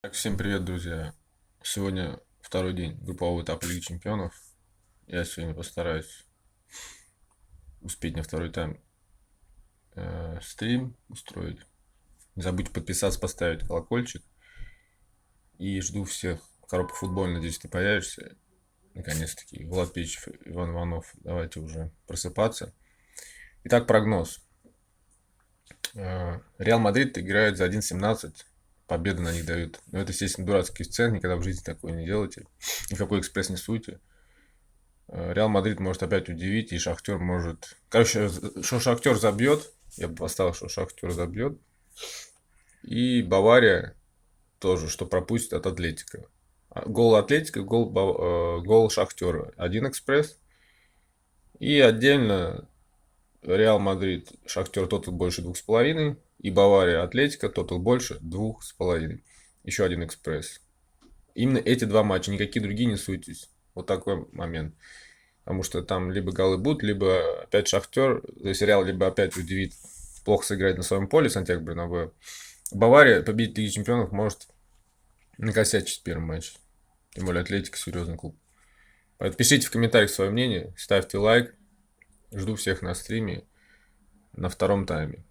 Так, всем привет, друзья. Сегодня второй день группового этапа Лиги Чемпионов. Я сегодня постараюсь успеть на второй тайм стрим устроить. Не забудьте подписаться, поставить колокольчик. И жду всех. Коробка футбольная, надеюсь, ты появишься. Наконец-таки. Влад Печев, Иван Иванов. Давайте уже просыпаться. Итак, прогноз. Реал Мадрид играет за 1,17. Победа на них дают. Но это, естественно, дурацкий коэффициент. Никогда в жизни такое не делайте. Никакой экспресс не суйте. Реал Мадрид может опять удивить, и Шахтер может... Короче, что Шахтер забьет, я бы поставил, что Шахтер забьет. И Бавария тоже, что пропустит от Атлетика. Гол Атлетика, гол Шахтера. Один экспресс. И отдельно Реал Мадрид, Шахтер тотал больше 2,5. И Бавария, Атлетика тотал больше 2,5. Еще один экспресс. Именно эти два матча, никакие другие не суйтесь. Вот такой момент. Потому что там либо голы будут, либо опять Шахтер, то есть Реал либо опять удивит, плохо сыграть на своем поле Сантьяго Бернабеу. Бавария победить Лиги Чемпионов может накосячить в первом матче. Тем более Атлетика серьезный клуб. Поэтому пишите в комментариях свое мнение, ставьте лайк. Жду всех на стриме на втором тайме.